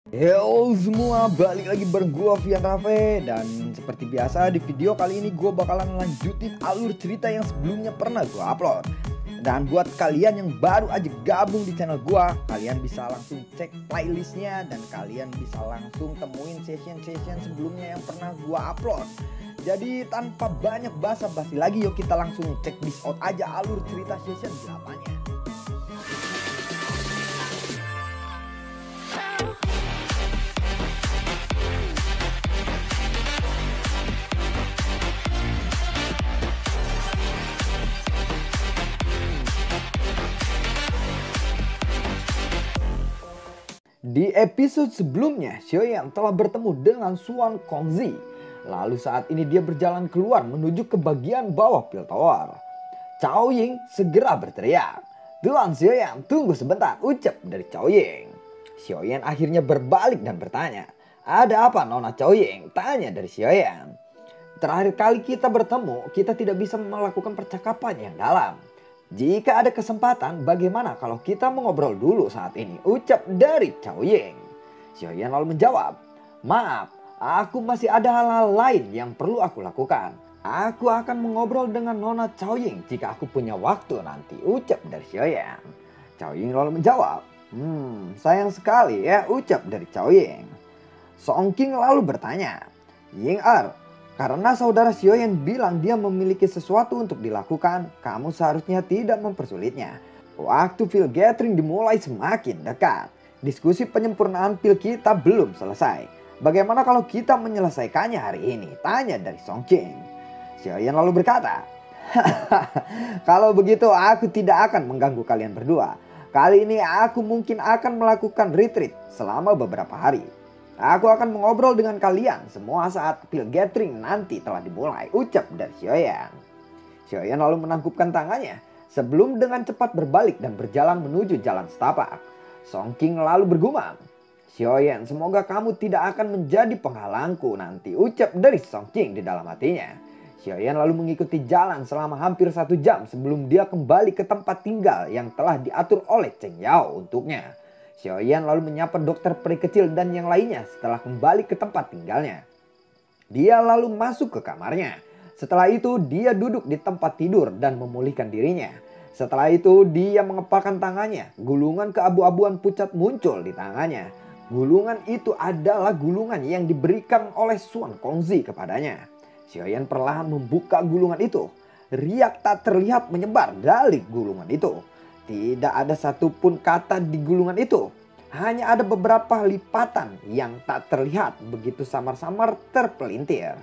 Yo semua, balik lagi bareng gua Vian Rafe. Dan seperti biasa di video kali ini gua bakalan lanjutin alur cerita yang sebelumnya pernah gua upload. Dan buat kalian yang baru aja gabung di channel gua, kalian bisa langsung cek playlistnya dan kalian bisa langsung temuin session-session sebelumnya yang pernah gua upload. Jadi tanpa banyak basa-basi lagi, yuk kita langsung cek this out aja alur cerita session 8-nya. Di episode sebelumnya, Xiaoyan telah bertemu dengan Xuan Kongzi. Lalu saat ini dia berjalan keluar menuju ke bagian bawah pil tower. Cao Ying segera berteriak, "Tuan Xiaoyan, tunggu sebentar," ucap dari Cao Ying. Xiaoyan akhirnya berbalik dan bertanya, "Ada apa Nona Cao Ying?" tanya dari Xiaoyan. "Terakhir kali kita bertemu, kita tidak bisa melakukan percakapan yang dalam. Jika ada kesempatan, bagaimana kalau kita mengobrol dulu saat ini?" ucap dari Cao Ying. Xiaoyan lalu menjawab, "Maaf, aku masih ada hal-hal lain yang perlu aku lakukan. Aku akan mengobrol dengan Nona Cao Ying jika aku punya waktu nanti," ucap dari Xiaoyan. Cao Ying lalu menjawab, sayang sekali ya," ucap dari Cao Ying. Song King lalu bertanya, "Ying Er, karena saudara Xiaoyan bilang dia memiliki sesuatu untuk dilakukan, kamu seharusnya tidak mempersulitnya. Waktu pil gathering dimulai semakin dekat. Diskusi penyempurnaan pil kita belum selesai. Bagaimana kalau kita menyelesaikannya hari ini?" tanya dari Song King. Xiaoyan lalu berkata, "Kalau begitu aku tidak akan mengganggu kalian berdua. Kali ini aku mungkin akan melakukan retreat selama beberapa hari. Aku akan mengobrol dengan kalian semua saat pil gathering nanti telah dimulai," ucap dari Xiaoyan. Xiaoyan lalu menangkupkan tangannya sebelum dengan cepat berbalik dan berjalan menuju jalan setapak. Song King lalu bergumam, "Xiaoyan, semoga kamu tidak akan menjadi penghalangku nanti," ucap dari Song King di dalam hatinya. Xiaoyan lalu mengikuti jalan selama hampir 1 jam sebelum dia kembali ke tempat tinggal yang telah diatur oleh Cheng Yao untuknya. Xiaoyan lalu menyapa dokter peri kecil dan yang lainnya setelah kembali ke tempat tinggalnya. Dia lalu masuk ke kamarnya. Setelah itu dia duduk di tempat tidur dan memulihkan dirinya. Setelah itu dia mengepalkan tangannya. Gulungan keabu-abuan pucat muncul di tangannya. Gulungan itu adalah gulungan yang diberikan oleh Xuan Kongzi kepadanya. Xiaoyan perlahan membuka gulungan itu. Riak tak terlihat menyebar dari gulungan itu. Tidak ada satupun kata di gulungan itu. Hanya ada beberapa lipatan yang tak terlihat begitu samar-samar terpelintir.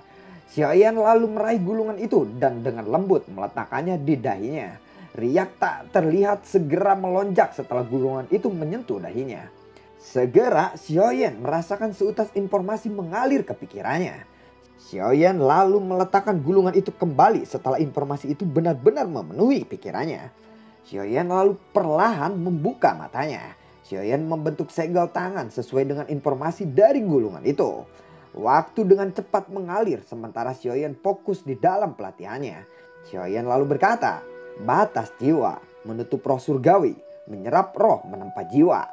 Xiaoyan lalu meraih gulungan itu dan dengan lembut meletakkannya di dahinya. Riak tak terlihat segera melonjak setelah gulungan itu menyentuh dahinya. Segera Xiaoyan merasakan seutas informasi mengalir ke pikirannya. Xiaoyan lalu meletakkan gulungan itu kembali setelah informasi itu benar-benar memenuhi pikirannya. Xiaoyan lalu perlahan membuka matanya. Xiaoyan membentuk segel tangan sesuai dengan informasi dari gulungan itu. Waktu dengan cepat mengalir sementara Xiaoyan fokus di dalam pelatihannya. Xiaoyan lalu berkata, "Batas jiwa, menutup roh surgawi, menyerap roh menempa jiwa."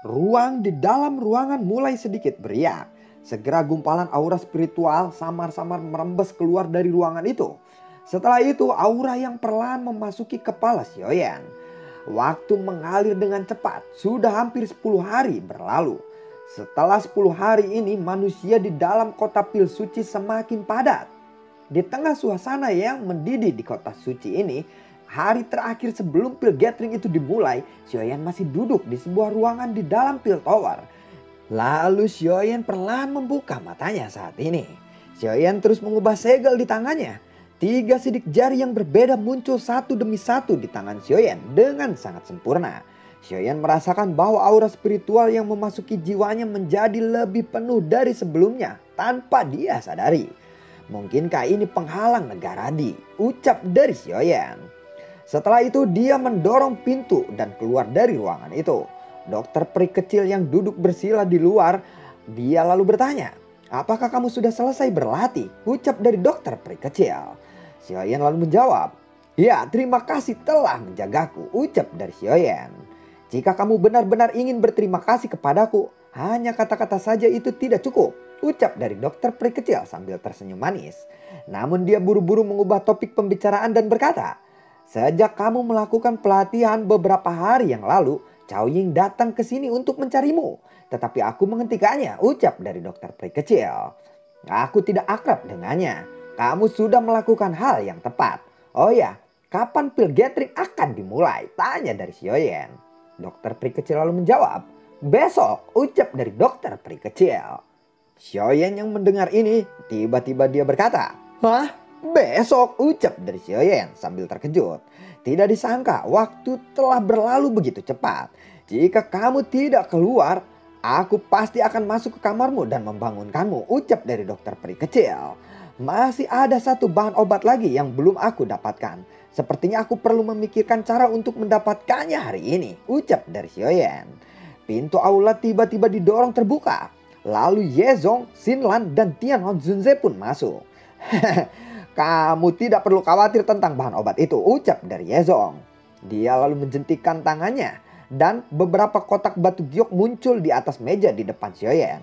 Ruang di dalam ruangan mulai sedikit beriak. Segera gumpalan aura spiritual samar-samar merembes keluar dari ruangan itu. Setelah itu aura yang perlahan memasuki kepala Xiaoyan. Waktu mengalir dengan cepat. Sudah hampir 10 hari berlalu. Setelah 10 hari ini manusia di dalam kota pil suci semakin padat. Di tengah suasana yang mendidih di kota suci ini, hari terakhir sebelum pil gathering itu dimulai, Xiaoyan masih duduk di sebuah ruangan di dalam pil tower. Lalu Xiaoyan perlahan membuka matanya saat ini. Xiaoyan terus mengubah segel di tangannya. 3 sidik jari yang berbeda muncul satu demi satu di tangan Xiaoyan dengan sangat sempurna. Xiaoyan merasakan bahwa aura spiritual yang memasuki jiwanya menjadi lebih penuh dari sebelumnya tanpa dia sadari. "Mungkinkah ini penghalang negara Di?" ucap dari Xiaoyan. Setelah itu dia mendorong pintu dan keluar dari ruangan itu. Dokter peri kecil yang duduk bersila di luar, dia lalu bertanya, "Apakah kamu sudah selesai berlatih?" ucap dari dokter peri kecil. Xiaoyan lalu menjawab, "Ya, terima kasih telah menjagaku," ucap dari Xiaoyan. "Jika kamu benar-benar ingin berterima kasih kepadaku, Hanya kata-kata saja itu tidak cukup, ucap dari dokter peri kecil sambil tersenyum manis. Namun dia buru-buru mengubah topik pembicaraan dan berkata, "Sejak kamu melakukan pelatihan beberapa hari yang lalu, Cao Ying datang ke sini untuk mencarimu. Tetapi aku menghentikannya," ucap dari dokter peri kecil. "Aku tidak akrab dengannya. Kamu sudah melakukan hal yang tepat. Oh ya, kapan pil gathering akan dimulai?" tanya dari Xiaoyan. Dokter peri kecil lalu menjawab, "Besok," ucap dari dokter peri kecil. Xiaoyan yang mendengar ini, tiba-tiba dia berkata, "Hah? Besok?" ucap dari Xiaoyan sambil terkejut. Tidak disangka waktu telah berlalu begitu cepat. "Jika kamu tidak keluar, aku pasti akan masuk ke kamarmu dan membangunkanmu," ucap dari dokter peri kecil. "Masih ada satu bahan obat lagi yang belum aku dapatkan. Sepertinya aku perlu memikirkan cara untuk mendapatkannya hari ini," ucap dari Xiaoyan. Pintu aula tiba-tiba didorong terbuka. Lalu Yezong, Xinlan, dan Tianhong Zunze pun masuk. "Kamu tidak perlu khawatir tentang bahan obat itu," ucap dari Yezong. Dia lalu menjentikkan tangannya dan beberapa kotak batu giok muncul di atas meja di depan Xiaoyan.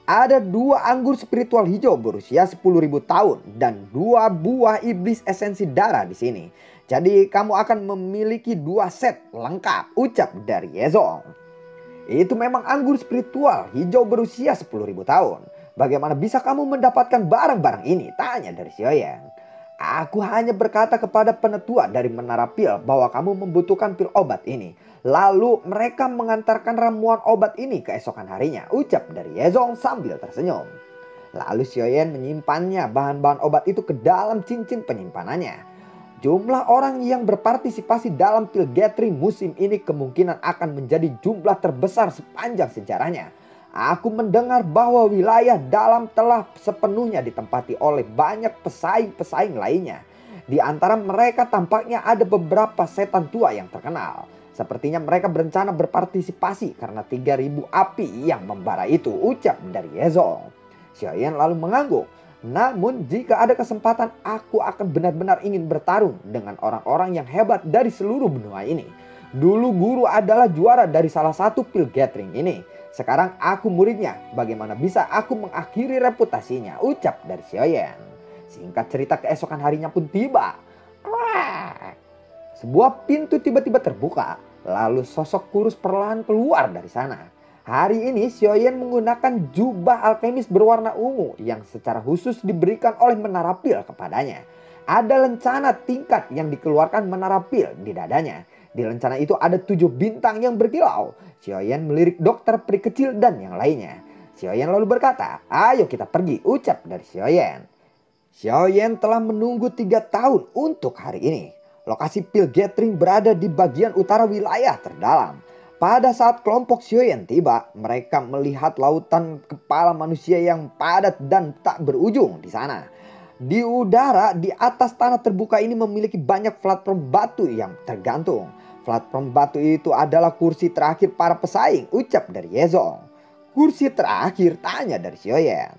Ada 2 anggur spiritual hijau berusia 10.000 tahun dan 2 buah iblis esensi darah di sini. Jadi kamu akan memiliki 2 set lengkap, ucap dari Yezong. "Itu memang anggur spiritual hijau berusia 10.000 tahun. Bagaimana bisa kamu mendapatkan barang-barang ini?" tanya dari Xiaoyan. "Aku hanya berkata kepada penetua dari Menara Pil bahwa kamu membutuhkan pil obat ini. Lalu mereka mengantarkan ramuan obat ini keesokan harinya," ucap dari Yezong sambil tersenyum. Lalu Xiaoyan menyimpannya bahan-bahan obat itu ke dalam cincin penyimpanannya. Jumlah orang yang berpartisipasi dalam pil gathering musim ini kemungkinan akan menjadi jumlah terbesar sepanjang sejarahnya. Aku mendengar bahwa wilayah dalam telah sepenuhnya ditempati oleh banyak pesaing-pesaing lainnya. Di antara mereka tampaknya ada beberapa setan tua yang terkenal. Sepertinya mereka berencana berpartisipasi karena 3.000 api yang membara itu, ucap dari Yezong. Xiaoyan lalu mengangguk. "Namun jika ada kesempatan, aku akan benar-benar ingin bertarung dengan orang-orang yang hebat dari seluruh benua ini. Dulu guru adalah juara dari salah satu pil gathering ini. Sekarang aku muridnya. Bagaimana bisa aku mengakhiri reputasinya?" ucap dari Xiaoyan. Singkat cerita, keesokan harinya pun tiba. Sebuah pintu tiba-tiba terbuka. Lalu sosok kurus perlahan keluar dari sana. Hari ini Xiaoyan menggunakan jubah alkemis berwarna ungu yang secara khusus diberikan oleh Menara Pil kepadanya. Ada lencana tingkat yang dikeluarkan Menara Pil di dadanya. Di lencana itu ada 7 bintang yang berkilau. Xiaoyan melirik dokter peri kecil dan yang lainnya. Xiaoyan lalu berkata, "Ayo kita pergi," ucap dari Xiaoyan. Xiaoyan telah menunggu 3 tahun untuk hari ini. Lokasi pil gathering berada di bagian utara wilayah terdalam. Pada saat kelompok Xiaoyan tiba, mereka melihat lautan kepala manusia yang padat dan tak berujung di sana. Di udara di atas tanah terbuka ini memiliki banyak platform batu yang tergantung. Platform batu itu adalah kursi terakhir para pesaing, ucap dari Yezong. "Kursi terakhir?" tanya dari Xiaoyan.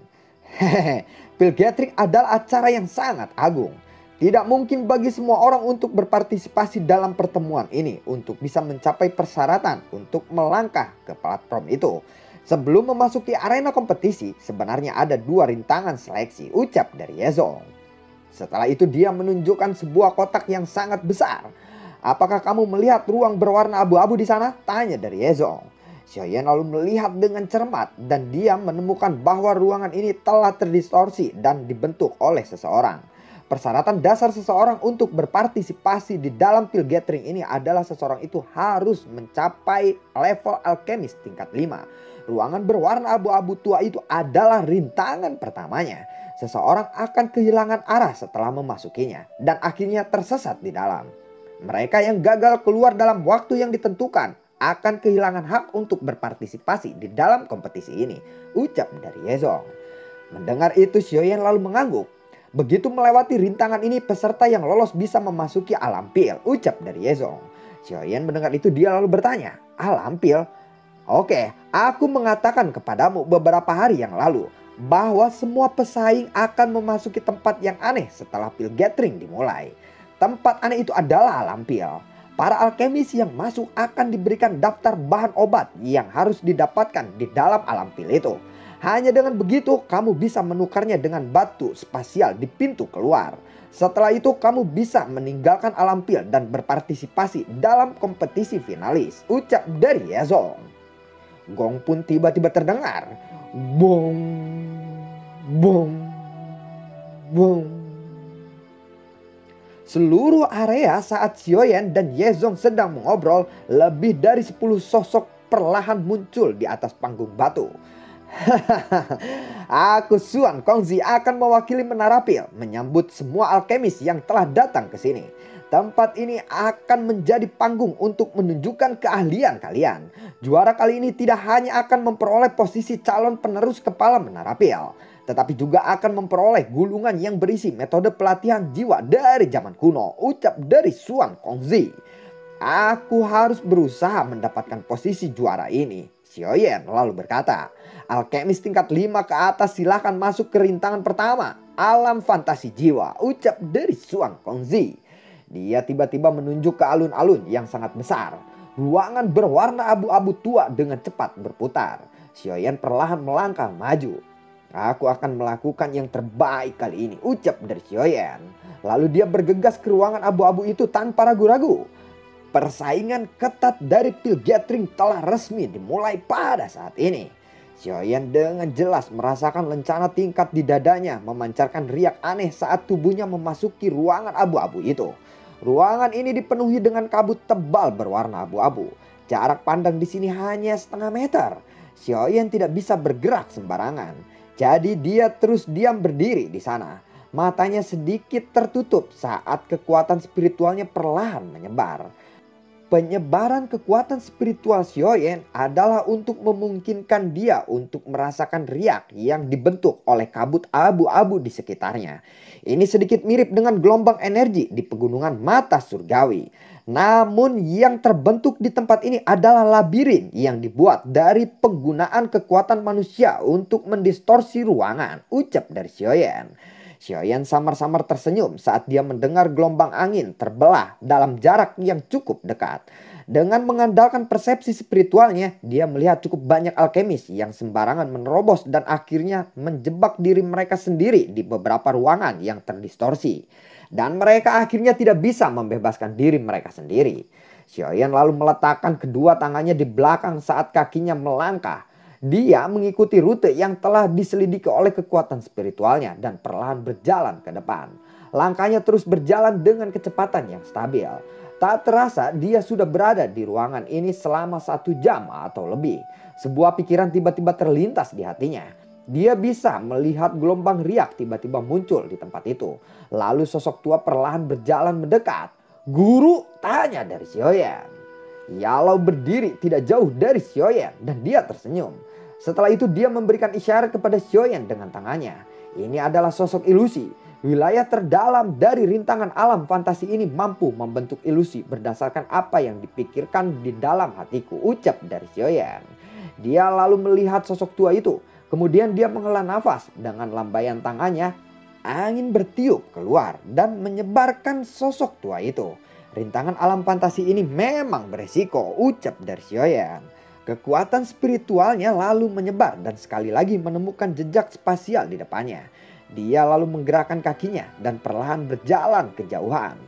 "Hehehe, pil gathering adalah acara yang sangat agung. Tidak mungkin bagi semua orang untuk berpartisipasi dalam pertemuan ini untuk bisa mencapai persyaratan untuk melangkah ke platform itu. Sebelum memasuki arena kompetisi, sebenarnya ada 2 rintangan seleksi," ucap dari Yezong. Setelah itu dia menunjukkan sebuah kotak yang sangat besar. "Apakah kamu melihat ruang berwarna abu-abu di sana?" tanya dari Yezong. Xiaoyan lalu melihat dengan cermat dan dia menemukan bahwa ruangan ini telah terdistorsi dan dibentuk oleh seseorang. Persyaratan dasar seseorang untuk berpartisipasi di dalam pil gathering ini adalah seseorang itu harus mencapai level alkemis tingkat 5. Ruangan berwarna abu-abu tua itu adalah rintangan pertamanya. Seseorang akan kehilangan arah setelah memasukinya dan akhirnya tersesat di dalam. Mereka yang gagal keluar dalam waktu yang ditentukan akan kehilangan hak untuk berpartisipasi di dalam kompetisi ini, ucap dari Yezong. Mendengar itu Xiaoyan lalu mengangguk. Begitu melewati rintangan ini, peserta yang lolos bisa memasuki alam pil, ucap dari Yezong. Xiaoyan mendengar itu dia lalu bertanya, "Alam pil? Oke, aku mengatakan kepadamu beberapa hari yang lalu bahwa semua pesaing akan memasuki tempat yang aneh setelah pil gathering dimulai. Tempat aneh itu adalah alam pil. Para alkemis yang masuk akan diberikan daftar bahan obat yang harus didapatkan di dalam alam pil itu. Hanya dengan begitu kamu bisa menukarnya dengan batu spasial di pintu keluar. Setelah itu kamu bisa meninggalkan alam pil dan berpartisipasi dalam kompetisi finalis, ucap dari Yezong. Gong pun tiba-tiba terdengar. Bong, bong, bong. Seluruh area saat Xiaoyan dan Yezong sedang mengobrol, lebih dari 10 sosok perlahan muncul di atas panggung batu. Aku Xuan Kongzi akan mewakili Menara Pil menyambut semua alkemis yang telah datang ke sini. Tempat ini akan menjadi panggung untuk menunjukkan keahlian kalian. Juara kali ini tidak hanya akan memperoleh posisi calon penerus kepala Menara Pil, tetapi juga akan memperoleh gulungan yang berisi metode pelatihan jiwa dari zaman kuno, ucap dari Xuan Kongzi. Aku harus berusaha mendapatkan posisi juara ini, Xiaoyan lalu berkata. Alkemis tingkat 5 ke atas silahkan masuk ke rintangan pertama, alam fantasi jiwa, ucap dari Xuan Kongzi. Dia tiba-tiba menunjuk ke alun-alun yang sangat besar. Ruangan berwarna abu-abu tua dengan cepat berputar. Xiaoyan perlahan melangkah maju. Aku akan melakukan yang terbaik kali ini, ucap dari Xiaoyan. Lalu dia bergegas ke ruangan abu-abu itu tanpa ragu-ragu. Persaingan ketat dari pil gathering telah resmi dimulai pada saat ini. Xiaoyan dengan jelas merasakan lencana tingkat di dadanya memancarkan riak aneh saat tubuhnya memasuki ruangan abu-abu itu. Ruangan ini dipenuhi dengan kabut tebal berwarna abu-abu. Jarak pandang di sini hanya setengah meter. Xiaoyan tidak bisa bergerak sembarangan. Jadi dia terus diam berdiri di sana. Matanya sedikit tertutup saat kekuatan spiritualnya perlahan menyebar. Penyebaran kekuatan spiritual Xiaoyan adalah untuk memungkinkan dia untuk merasakan riak yang dibentuk oleh kabut abu-abu di sekitarnya. Ini sedikit mirip dengan gelombang energi di pegunungan mata surgawi. Namun yang terbentuk di tempat ini adalah labirin yang dibuat dari penggunaan kekuatan manusia untuk mendistorsi ruangan, ucap dari Xiaoyan. Xiaoyan samar-samar tersenyum saat dia mendengar gelombang angin terbelah dalam jarak yang cukup dekat. Dengan mengandalkan persepsi spiritualnya, dia melihat cukup banyak alkemis yang sembarangan menerobos dan akhirnya menjebak diri mereka sendiri di beberapa ruangan yang terdistorsi. Dan mereka akhirnya tidak bisa membebaskan diri mereka sendiri. Xiaoyan lalu meletakkan kedua tangannya di belakang saat kakinya melangkah. Dia mengikuti rute yang telah diselidiki oleh kekuatan spiritualnya dan perlahan berjalan ke depan. Langkahnya terus berjalan dengan kecepatan yang stabil. Tak terasa dia sudah berada di ruangan ini selama 1 jam atau lebih. Sebuah pikiran tiba-tiba terlintas di hatinya. Dia bisa melihat gelombang riak tiba-tiba muncul di tempat itu. Lalu sosok tua perlahan berjalan mendekat. Guru, tanya dari Xiaoyan. Yalo berdiri tidak jauh dari Xiaoyan dan dia tersenyum. Setelah itu dia memberikan isyarat kepada Xiaoyan dengan tangannya. Ini adalah sosok ilusi. Wilayah terdalam dari rintangan alam fantasi ini mampu membentuk ilusi berdasarkan apa yang dipikirkan di dalam hatiku, ucap dari Xiaoyan. Dia lalu melihat sosok tua itu. Kemudian dia menghela nafas dengan lambaian tangannya. Angin bertiup keluar dan menyebarkan sosok tua itu. Rintangan alam fantasi ini memang beresiko, ucap dari Xiaoyan. Kekuatan spiritualnya lalu menyebar dan sekali lagi menemukan jejak spasial di depannya. Dia lalu menggerakkan kakinya dan perlahan berjalan kejauhan.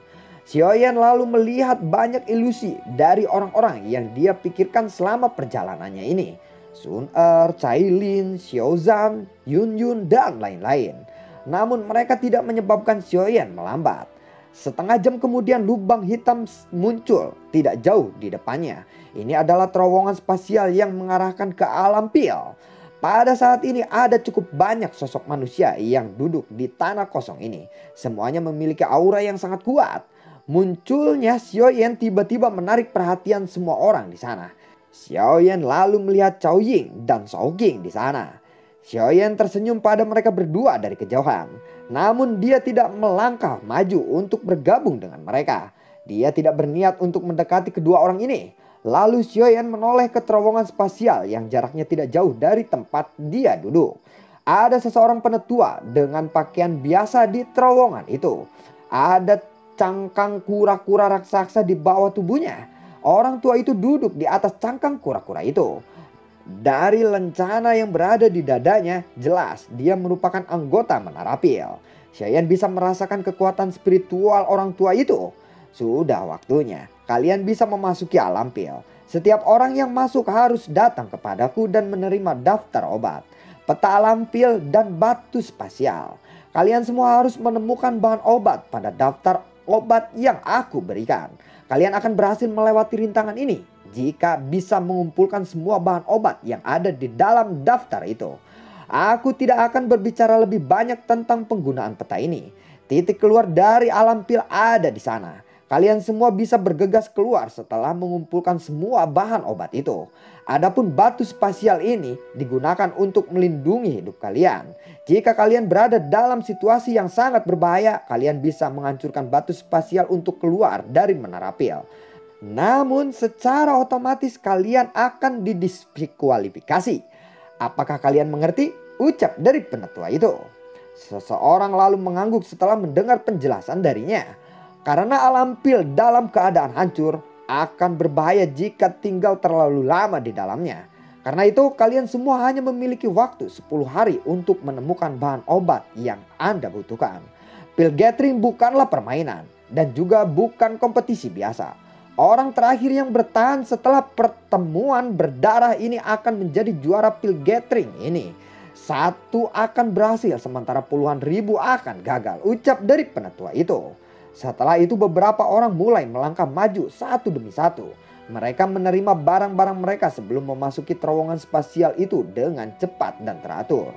Xiaoyan lalu melihat banyak ilusi dari orang-orang yang dia pikirkan selama perjalanannya ini. Sun Er, Cai Lin, Xiao Zhan, Yun Yun dan lain-lain. Namun mereka tidak menyebabkan Xiaoyan melambat. Setengah jam kemudian lubang hitam muncul tidak jauh di depannya. Ini adalah terowongan spasial yang mengarahkan ke alam pil. Pada saat ini ada cukup banyak sosok manusia yang duduk di tanah kosong ini. Semuanya memiliki aura yang sangat kuat. Munculnya Xiaoyan tiba-tiba menarik perhatian semua orang di sana. Xiaoyan lalu melihat Cao Ying dan Shao Qing di sana. Xiaoyan tersenyum pada mereka berdua dari kejauhan. Namun dia tidak melangkah maju untuk bergabung dengan mereka. Dia tidak berniat untuk mendekati kedua orang ini. Lalu Xiaoyan menoleh ke terowongan spasial yang jaraknya tidak jauh dari tempat dia duduk. Ada seseorang penetua dengan pakaian biasa di terowongan itu. Ada cangkang kura-kura raksasa di bawah tubuhnya. Orang tua itu duduk di atas cangkang kura-kura itu. Dari lencana yang berada di dadanya, jelas dia merupakan anggota Menara Pil. Cheyenne bisa merasakan kekuatan spiritual orang tua itu. Sudah waktunya kalian bisa memasuki alam pil. Setiap orang yang masuk harus datang kepadaku dan menerima daftar obat, peta alam pil, dan batu spasial. Kalian semua harus menemukan bahan obat pada daftar obat yang aku berikan. Kalian akan berhasil melewati rintangan ini jika bisa mengumpulkan semua bahan obat yang ada di dalam daftar itu. Aku tidak akan berbicara lebih banyak tentang penggunaan peta ini. Titik keluar dari alam pil ada di sana. Kalian semua bisa bergegas keluar setelah mengumpulkan semua bahan obat itu. Adapun batu spasial ini digunakan untuk melindungi hidup kalian. Jika kalian berada dalam situasi yang sangat berbahaya, kalian bisa menghancurkan batu spasial untuk keluar dari Menara Pil. Namun secara otomatis kalian akan didiskualifikasi. Apakah kalian mengerti? Ucap dari penetua itu. Seseorang lalu mengangguk setelah mendengar penjelasan darinya. Karena alam pil dalam keadaan hancur akan berbahaya jika tinggal terlalu lama di dalamnya. Karena itu kalian semua hanya memiliki waktu 10 hari untuk menemukan bahan obat yang Anda butuhkan. Pil gathering bukanlah permainan dan juga bukan kompetisi biasa. Orang terakhir yang bertahan setelah pertemuan berdarah ini akan menjadi juara pil gathering ini. Satu akan berhasil sementara puluhan ribu akan gagal, ucap dari penetua itu. Setelah itu beberapa orang mulai melangkah maju satu demi satu. Mereka menerima barang-barang mereka sebelum memasuki terowongan spasial itu dengan cepat dan teratur.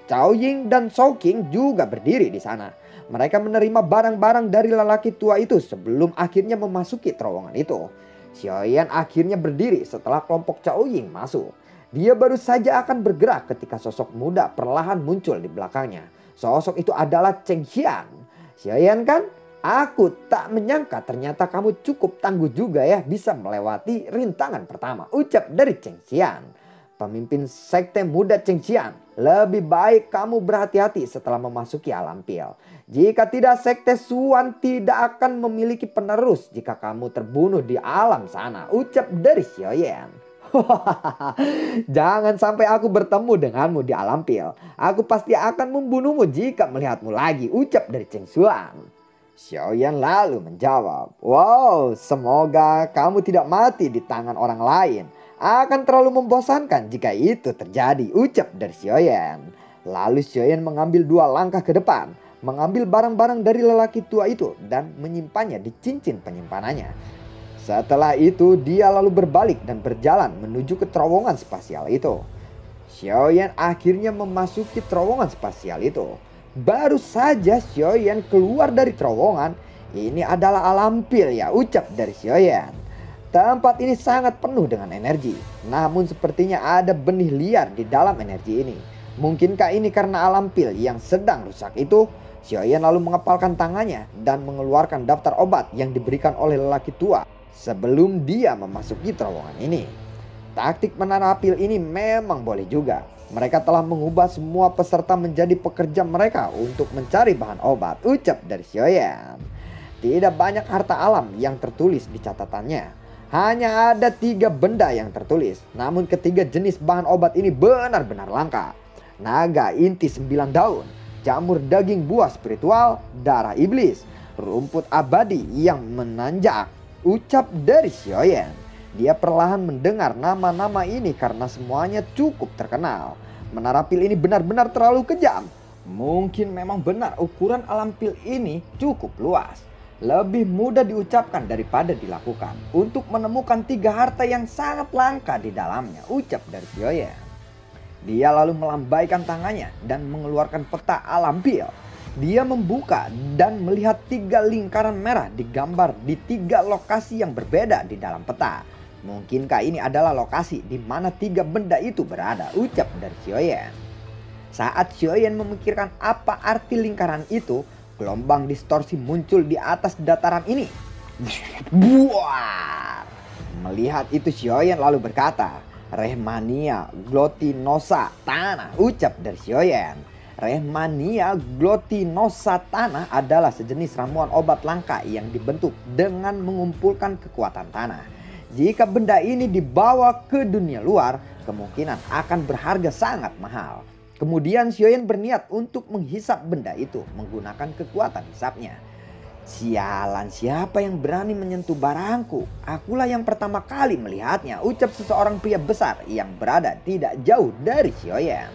Cao Ying dan Shao King juga berdiri di sana. Mereka menerima barang-barang dari lelaki tua itu sebelum akhirnya memasuki terowongan itu. Xiaoyan akhirnya berdiri setelah kelompok Cao Ying masuk. Dia baru saja akan bergerak ketika sosok muda perlahan muncul di belakangnya. Sosok itu adalah Cheng Xian. Xiaoyan kan? Aku tak menyangka ternyata kamu cukup tangguh juga ya bisa melewati rintangan pertama, ucap dari Cheng Xian. Pemimpin sekte muda Cheng Xian, lebih baik kamu berhati-hati setelah memasuki alam pil. Jika tidak, sekte Suan tidak akan memiliki penerus jika kamu terbunuh di alam sana, ucap dari Xiaoyan. Jangan sampai aku bertemu denganmu di alam pil. Aku pasti akan membunuhmu jika melihatmu lagi, ucap dari Cheng Xian. Xiaoyan lalu menjawab, wow, semoga kamu tidak mati di tangan orang lain. Akan terlalu membosankan jika itu terjadi, ucap dari Xiaoyan. Lalu Xiaoyan mengambil 2 langkah ke depan, mengambil barang-barang dari lelaki tua itu dan menyimpannya di cincin penyimpanannya. Setelah itu dia lalu berbalik dan berjalan menuju ke terowongan spasial itu. Xiaoyan akhirnya memasuki terowongan spasial itu. Baru saja Xiaoyan keluar dari terowongan, ini adalah alam pil ya, ucap dari Xiaoyan. Tempat ini sangat penuh dengan energi, namun sepertinya ada benih liar di dalam energi ini. Mungkinkah ini karena alam pil yang sedang rusak itu? Xiaoyan lalu mengepalkan tangannya dan mengeluarkan daftar obat yang diberikan oleh lelaki tua sebelum dia memasuki terowongan ini. Taktik menara pil ini memang boleh juga. Mereka telah mengubah semua peserta menjadi pekerja mereka untuk mencari bahan obat, ucap dari Xiaoyan. Tidak banyak harta alam yang tertulis di catatannya. Hanya ada 3 benda yang tertulis. Namun ketiga jenis bahan obat ini benar-benar langka. Naga inti 9 daun, jamur daging buah spiritual, darah iblis, rumput abadi yang menanjak, ucap dari Xiaoyan. Dia perlahan mendengar nama-nama ini karena semuanya cukup terkenal. Menara pil ini benar-benar terlalu kejam. Mungkin memang benar ukuran alam pil ini cukup luas. Lebih mudah diucapkan daripada dilakukan. Untuk menemukan 3 harta yang sangat langka di dalamnya, ucap dari Xiaoyan. Dia lalu melambaikan tangannya dan mengeluarkan peta alam pil. Dia membuka dan melihat 3 lingkaran merah digambar di 3 lokasi yang berbeda di dalam peta. Mungkinkah ini adalah lokasi di mana 3 benda itu berada, ucap dari Xiaoyan. Saat Xiaoyan memikirkan apa arti lingkaran itu, gelombang distorsi muncul di atas dataran ini. Buar. Melihat itu Xiaoyan lalu berkata, Rehmania Glotinosa Tanah, ucap dari Xiaoyan. Rehmania glutinosa tanah adalah sejenis ramuan obat langka yang dibentuk dengan mengumpulkan kekuatan tanah. Jika benda ini dibawa ke dunia luar, kemungkinan akan berharga sangat mahal. Kemudian Xiaoyan berniat untuk menghisap benda itu menggunakan kekuatan hisapnya. "Sialan, siapa yang berani menyentuh barangku? Akulah yang pertama kali melihatnya," ucap seseorang pria besar yang berada tidak jauh dari Xiaoyan.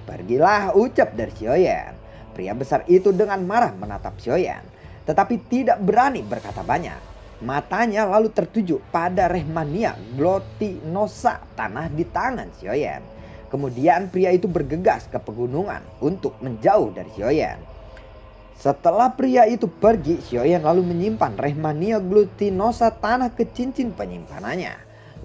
"Pergilah," ucap dari Xiaoyan. Pria besar itu dengan marah menatap Xiaoyan, tetapi tidak berani berkata banyak. Matanya lalu tertuju pada Rehmania glutinosa tanah di tangan Xiaoyan. Kemudian pria itu bergegas ke pegunungan untuk menjauh dari Xiaoyan. Setelah pria itu pergi, Xiaoyan lalu menyimpan Rehmania glutinosa tanah ke cincin penyimpanannya.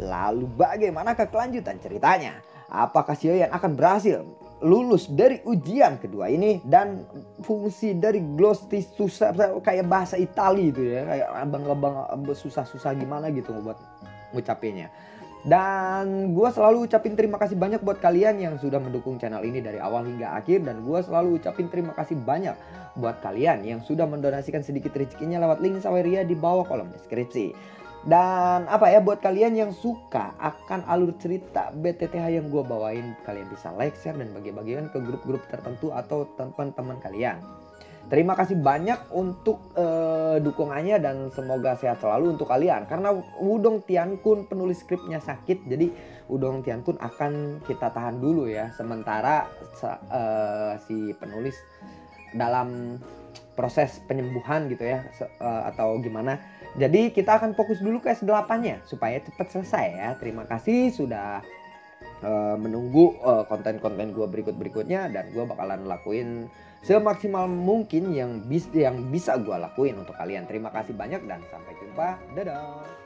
Lalu bagaimanakah kelanjutan ceritanya? Apakah Xiaoyan akan berhasil lulus dari ujian kedua ini? Dan fungsi dari glutinosa kayak bahasa Itali itu ya, kayak abang-abang susah-susah gimana gitu buat ngucapinnya. Dan gue selalu ucapin terima kasih banyak buat kalian yang sudah mendukung channel ini dari awal hingga akhir. Dan gue selalu ucapin terima kasih banyak buat kalian yang sudah mendonasikan sedikit rezekinya lewat link Saweria di bawah kolom deskripsi. Dan buat kalian yang suka akan alur cerita BTTH yang gue bawain, kalian bisa like, share, dan bagi-bagikan ke grup-grup tertentu atau teman-teman kalian. Terima kasih banyak untuk dukungannya dan semoga sehat selalu untuk kalian. Karena Wudong Tiankun penulis skripnya sakit, jadi Wudong Tiankun akan kita tahan dulu ya. Sementara si penulis dalam proses penyembuhan gitu ya, atau gimana. Jadi kita akan fokus dulu ke S8-nya supaya cepat selesai ya. Terima kasih sudah menunggu konten-konten gue berikutnya, dan gue bakalan lakuin semaksimal mungkin yang bisa gue lakuin untuk kalian. Terima kasih banyak dan sampai jumpa. Dadah.